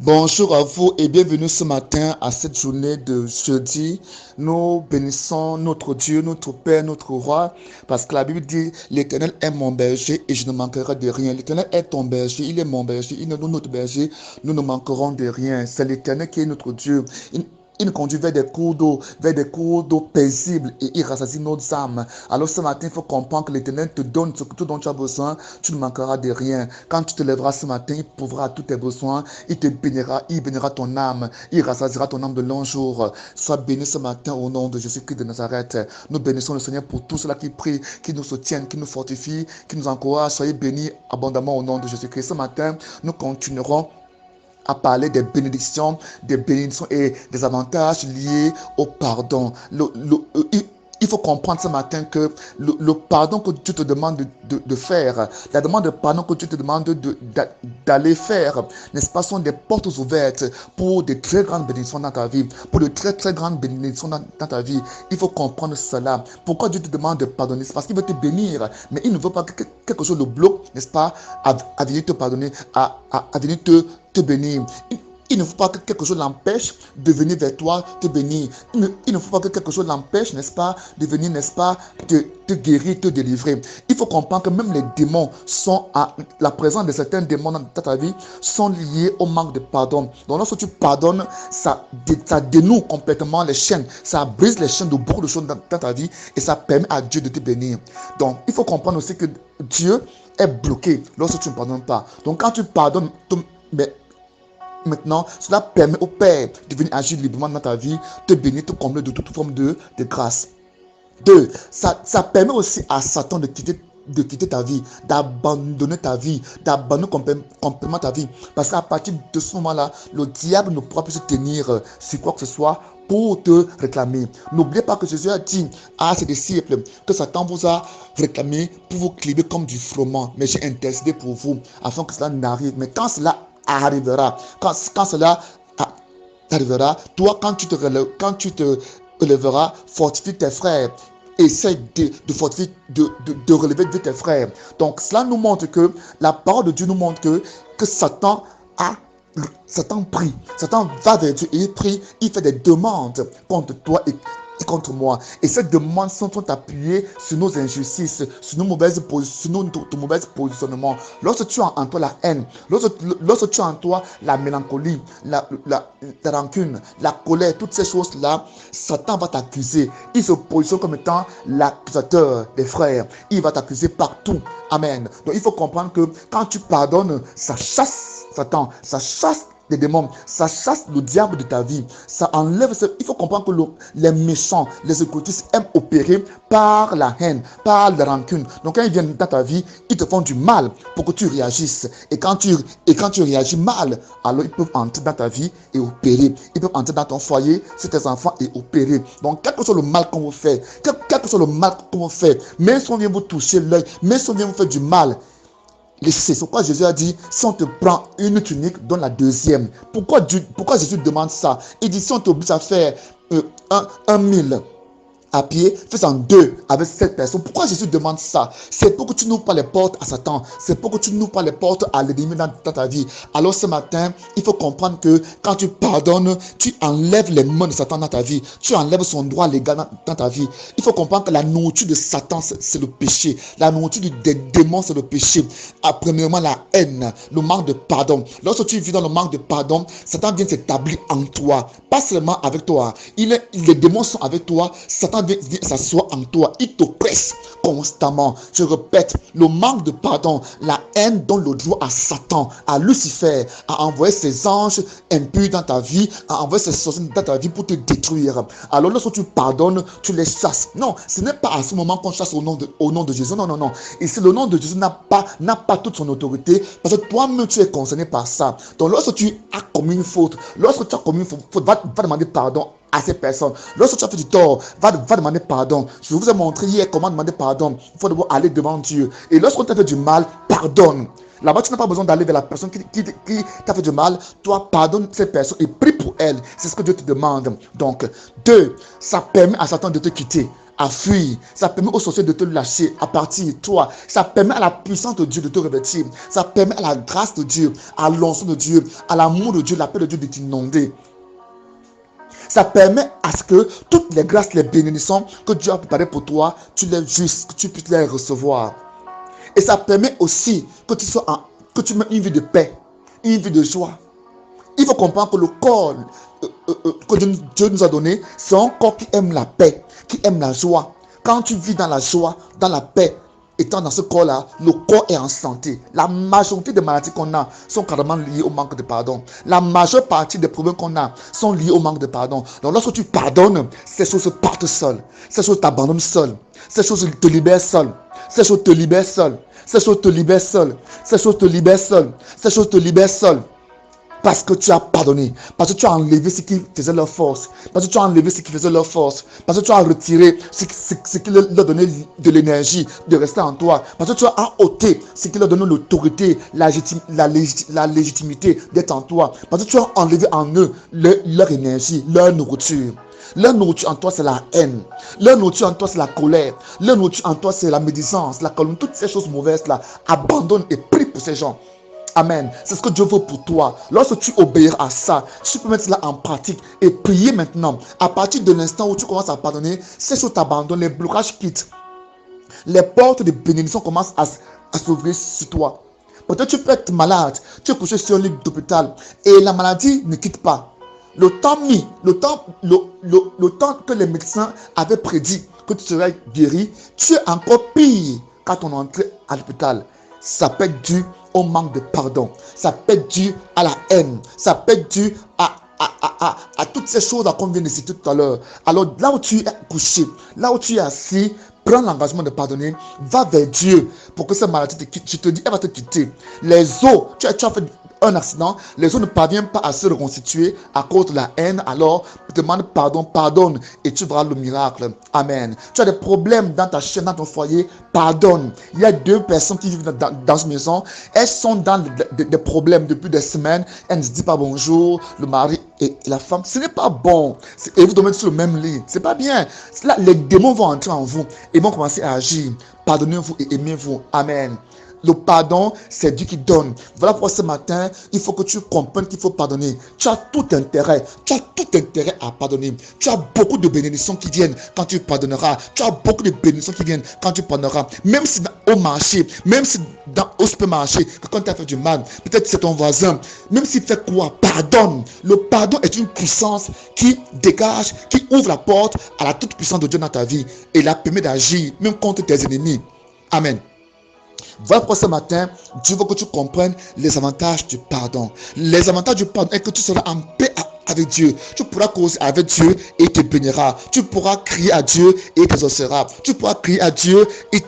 Bonjour à vous et bienvenue ce matin à cette journée de jeudi. Nous bénissons notre Dieu, notre Père, notre Roi, parce que la Bible dit, l'Éternel est mon berger et je ne manquerai de rien. L'Éternel est ton berger, il est mon berger, il est notre berger, nous ne manquerons de rien. C'est l'Éternel qui est notre Dieu. Il nous conduit vers des cours d'eau paisibles et il rassasie nos âmes. Alors ce matin, il faut comprendre que l'Éternel te donne ce dont tu as besoin, tu ne manqueras de rien. Quand tu te lèveras ce matin, il pourra tous tes besoins, il bénira ton âme, il rassasiera ton âme de longs jours. Sois béni ce matin au nom de Jésus-Christ de Nazareth. Nous bénissons le Seigneur pour tous ceux-là qui prient, qui nous soutiennent, qui nous fortifient, qui nous encouragent. Soyez bénis abondamment au nom de Jésus-Christ. Ce matin, nous continuerons à parler des bénédictions et des avantages liés au pardon. Il faut comprendre ce matin que le pardon que Dieu te demande de faire, la demande de pardon que Dieu te demande d'aller faire, n'est-ce pas, sont des portes ouvertes pour de très grandes bénédictions dans ta vie, pour de très très grandes bénédictions dans ta vie. Il faut comprendre cela. Pourquoi Dieu te demande de pardonner? C'est parce qu'il veut te bénir, mais il ne veut pas que quelque chose le bloque, n'est-ce pas, à venir te pardonner, à venir te bénir. Il ne faut pas que quelque chose l'empêche de venir vers toi te bénir. Il ne faut pas que quelque chose l'empêche, n'est-ce pas, de venir, n'est-ce pas, te guérir, te délivrer. Il faut comprendre que même les démons sont à la présence de certains démons dans ta vie sont liés au manque de pardon. Donc lorsque tu pardonnes, ça dénoue complètement les chaînes, ça brise les chaînes de beaucoup de choses dans ta vie et ça permet à Dieu de te bénir. Donc il faut comprendre aussi que Dieu est bloqué lorsque tu ne pardonnes pas. Donc quand tu pardonnes, mais maintenant, cela permet au Père de venir agir librement dans ta vie, te bénir, te combler de toute forme de grâce. Deux, ça permet aussi à Satan de quitter ta vie, d'abandonner ta vie, d'abandonner complètement ta vie. Parce qu'à partir de ce moment-là, le diable ne pourra plus se tenir sur quoi que ce soit pour te réclamer. N'oubliez pas que Jésus a dit à ses disciples que Satan vous a réclamé pour vous cliver comme du froment. Mais j'ai intercédé pour vous afin que cela n'arrive. Mais quand cela arrivera, quand cela arrivera, toi, quand tu te relèveras, fortifie tes frères. Essaye de fortifier, de relever de tes frères. Donc, cela nous montre que la parole de Dieu nous montre que a Satan prie. Satan va vers Dieu et il prie, il fait des demandes contre toi et contre moi. Et ces demandes sont appuyées sur nos injustices, sur nos mauvaises positions, sur nos mauvais positionnements. Lorsque tu as en toi la haine, lorsque tu as en toi la mélancolie, la rancune, la colère, toutes ces choses-là, Satan va t'accuser. Il se positionne comme étant l'accusateur des frères. Il va t'accuser partout. Amen. Donc il faut comprendre que quand tu pardonnes, ça chasse Satan, ça chasse les démons, ça chasse le diable de ta vie, ça enlève. Il faut comprendre que les méchants, les occultistes aiment opérer par la haine, par la rancune. Donc quand ils viennent dans ta vie, ils te font du mal pour que tu réagisses. Et quand tu réagis mal, alors ils peuvent entrer dans ta vie et opérer. Ils peuvent entrer dans ton foyer, sur tes enfants et opérer. Donc quel que soit le mal qu'on vous fait, quel que soit le mal qu'on vous fait, même si on vient vous toucher l'œil, même si on vient vous faire du mal, c'est pourquoi Jésus a dit, si on te prend une tunique, donne la deuxième. Pourquoi Jésus demande ça? Il dit, si on t'oblige à faire un mille à pied, fais en deux avec cette personne. Pourquoi Jésus demande ça? C'est pour que tu n'ouvres pas les portes à Satan. C'est pour que tu n'ouvres pas les portes à l'ennemi dans ta vie. Alors ce matin, il faut comprendre que quand tu pardonnes, tu enlèves les mains de Satan dans ta vie. Tu enlèves son droit légal dans ta vie. Il faut comprendre que la nourriture de Satan, c'est le péché. La nourriture des démons, c'est le péché. Premièrement, la haine, le manque de pardon. Lorsque tu vis dans le manque de pardon, Satan vient s'établir en toi. Pas seulement avec toi. Les démons sont avec toi. Satan vient s'asseoir en toi. Il t'oppresse constamment. Je répète, le manque de pardon, la haine donne le droit à Satan, à Lucifer, à envoyer ses anges impurs dans ta vie, à envoyer ses sorciers dans ta vie pour te détruire. Alors lorsque tu pardonnes, tu les chasses. Non, ce n'est pas à ce moment qu'on chasse au nom de Jésus. Non, non, non. Ici, le nom de Jésus n'a pas toute son autorité parce que toi-même, tu es concerné par ça. Donc lorsque tu as commis une faute, lorsque tu as commis une faute, va demander pardon à ces personnes. Lorsque tu as fait du tort, va demander pardon. Je vous ai montré hier comment demander pardon. Il faut d'abord aller devant Dieu. Et lorsqu'on t'a fait du mal, pardonne. Là-bas, tu n'as pas besoin d'aller vers la personne qui t'a fait du mal. Toi, pardonne ces personnes et prie pour elles. C'est ce que Dieu te demande. Donc, deux, ça permet à Satan de te quitter. à fuir. Ça permet aux sorciers de te lâcher, à partir, toi. Ça permet à la puissance de Dieu de te revêtir. Ça permet à la grâce de Dieu, à l'onction de Dieu, à l'amour de Dieu, la paix de Dieu de t'inonder. Ça permet à ce que toutes les grâces, les bénédictions que Dieu a préparées pour toi, tu les justes, que tu puisses les recevoir. Et ça permet aussi que que tu mets une vie de paix, une vie de joie. Il faut comprendre que le corps que Dieu nous a donné, c'est un corps qui aime la paix, qui aime la joie. Quand tu vis dans la joie, dans la paix, étant dans ce corps-là, le corps est en santé. La majorité des maladies qu'on a sont carrément liées au manque de pardon. La majeure partie des problèmes qu'on a sont liés au manque de pardon. Donc lorsque tu pardonnes, ces choses partent seules. Ces choses t'abandonnent seules. Ces choses te libèrent seules. Ces choses te libèrent seules. Ces choses te libèrent seules. Ces choses te libèrent seules. Ces choses te libèrent seules. Parce que tu as pardonné, parce que tu as enlevé ce qui faisait leur force, parce que tu as enlevé ce qui faisait leur force, parce que tu as retiré ce qui leur donnait de l'énergie de rester en toi, parce que tu as ôté ce qui leur donnait l'autorité, la légitimité d'être en toi, parce que tu as enlevé en eux leur énergie, leur nourriture. Leur nourriture en toi, c'est la haine. Leur nourriture en toi, c'est la colère. Leur nourriture en toi, c'est la médisance, la calomnie. Toutes ces choses mauvaises-là, abandonne et prie pour ces gens. Amen. C'est ce que Dieu veut pour toi. Lorsque tu obéiras à ça, tu peux mettre cela en pratique et prier maintenant. À partir de l'instant où tu commences à pardonner, ces choses t'abandonnent, les blocages quittent. Les portes de bénédiction commencent à s'ouvrir sur toi. Peut-être tu peux être malade, tu es couché sur un lit d'hôpital et la maladie ne quitte pas. Le temps que les médecins avaient prédit que tu serais guéri, tu es encore pire quand on est entré à l'hôpital. Ça peut être dû au manque de pardon. Ça peut être dû à la haine. Ça peut être dû à toutes ces choses qu'on vient de citer tout à l'heure. Alors là où tu es couché, là où tu es assis, prends l'engagement de pardonner. Va vers Dieu pour que cette maladie te quitte. Je te dis, elle va te quitter. Les os, tu as fait un accident, les os ne parviennent pas à se reconstituer à cause de la haine. Alors demande pardon, pardonne et tu verras le miracle. Amen. Tu as des problèmes dans ta chaîne, dans ton foyer, pardonne. Il y a 2 personnes qui vivent dans une maison. Elles sont dans des problèmes depuis des semaines. Elles ne se disent pas bonjour, le mari et la femme. Ce n'est pas bon. Et vous dormez sur le même lit. C'est pas bien. Là, les démons vont entrer en vous et vont commencer à agir. Pardonnez-vous et aimez-vous. Amen. Le pardon, c'est Dieu qui donne. Voilà pourquoi ce matin, il faut que tu comprennes qu'il faut pardonner. Tu as tout intérêt à pardonner. Tu as beaucoup de bénédictions qui viennent quand tu pardonneras. Tu as beaucoup de bénédictions qui viennent quand tu pardonneras. Même si au marché, même si au supermarché, quand tu as fait du mal, peut-être c'est ton voisin, même s'il fait quoi, pardonne. Le pardon est une puissance qui dégage, qui ouvre la porte à la toute puissance de Dieu dans ta vie et la permet d'agir même contre tes ennemis. Amen. Voilà pourquoi ce matin, Dieu veut que tu comprennes les avantages du pardon. Les avantages du pardon est que tu seras en paix avec Dieu. Tu pourras causer avec Dieu et il te bénira. Tu pourras crier à Dieu et il t'exaucera. Tu pourras crier à Dieu et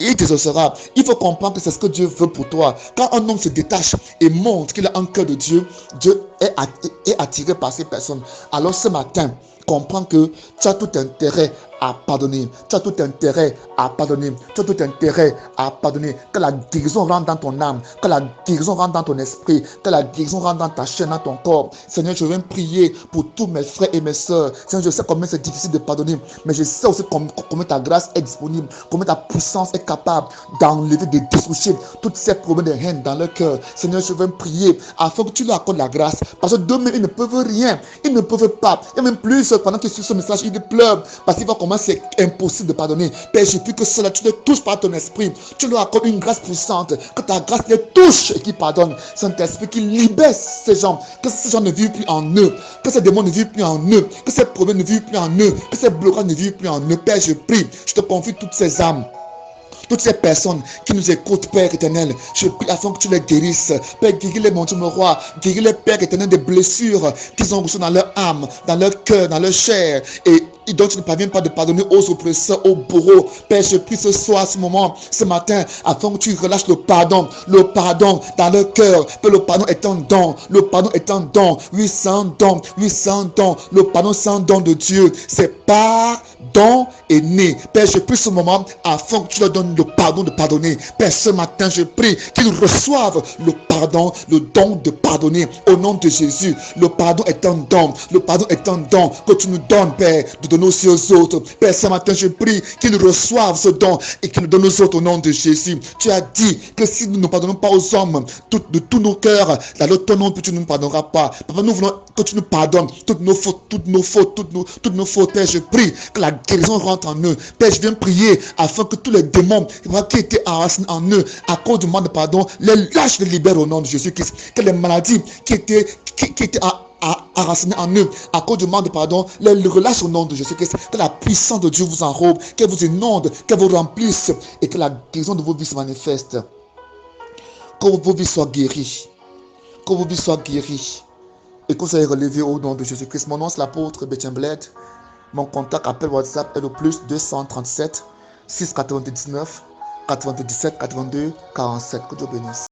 il t'exaucera. Il faut comprendre que c'est ce que Dieu veut pour toi. Quand un homme se détache et montre qu'il a un cœur de Dieu, Dieu est attiré par ces personnes. Alors ce matin, comprends que tu as tout intérêt à pardonner. Tu as tout intérêt à pardonner. Tu as tout intérêt à pardonner. Que la guérison rentre dans ton âme. Que la guérison rentre dans ton esprit. Que la guérison rentre dans ta chair, dans ton corps. Seigneur, je viens prier pour tous mes frères et mes soeurs. Seigneur, je sais combien c'est difficile de pardonner. Mais je sais aussi combien ta grâce est disponible. Combien ta puissance est capable d'enlever, de dessoucher toutes ces problèmes de haine dans leur cœur. Seigneur, je viens prier afin que tu leur accordes la grâce. Parce que demain, ils ne peuvent rien. Ils ne peuvent pas. Et même plus, pendant qu'ils suivent ce message, ils pleurent. Parce qu'ils voient comment c'est impossible de pardonner. Père, je prie que cela, tu les touches par ton esprit. Tu leur accordes une grâce puissante. Que ta grâce les touche et qui pardonne. Saint-Esprit qui libère ces gens. Que ces gens ne vivent plus en eux. Que ces démons ne vivent plus en eux. Que ces problèmes ne vivent plus en eux. Que ces blocages ne vivent plus en eux. Père, je prie. Je te confie toutes ces âmes. Toutes ces personnes qui nous écoutent, Père éternel, je prie afin que tu les guérisses. Père, guéris-les, mon Dieu, mon roi. Guéris-les, Père éternel, des blessures qu'ils ont reçues dans leur âme, dans leur cœur, dans leur chair. Et donc tu ne parviens pas de pardonner aux oppresseurs, aux bourreaux. Père, je prie ce soir, ce moment, ce matin, afin que tu relâches le pardon dans leur cœur. Que le pardon est un don. Le pardon est un don. Oui, c'est un don. Oui, c'est un don. Le pardon, c'est un don de Dieu. C'est pardon est né. Père, je prie ce moment afin que tu leur donnes le pardon de pardonner. Père, ce matin, je prie qu'ils reçoivent le pardon, le don de pardonner au nom de Jésus. Le pardon est un don. Le pardon est un don que tu nous donnes, Père, de donner aussi aux autres. Père, ce matin, je prie qu'ils reçoivent ce don et qu'ils nous donnent aux autres au nom de Jésus. Tu as dit que si nous ne pardonnons pas aux hommes de tous nos cœurs, alors ton nom, tu ne nous pardonneras pas. Papa, nous voulons que tu nous pardonnes toutes nos fautes, toutes nos fautes. Père, je prie que la guérison rentre en eux. Père, je viens prier afin que tous les démons qui étaient enracinés en eux à cause du manque de pardon, les lâches, les libèrent au nom de Jésus-Christ. Que les maladies qui étaient enracinées en eux à cause du manque de pardon, les relâche au nom de Jésus-Christ. Que la puissance de Dieu vous enrobe, qu'elle vous inonde, qu'elle vous remplisse et que la guérison de vos vies se manifeste. Que vos vies soient guéries. Que vos vies soient guéries. Et que vous soyez relevés au nom de Jésus-Christ. Mon nom c'est l'apôtre Bétien Bled. Mon contact appel WhatsApp est le plus 237 699 97 82 47. Que Dieu bénisse.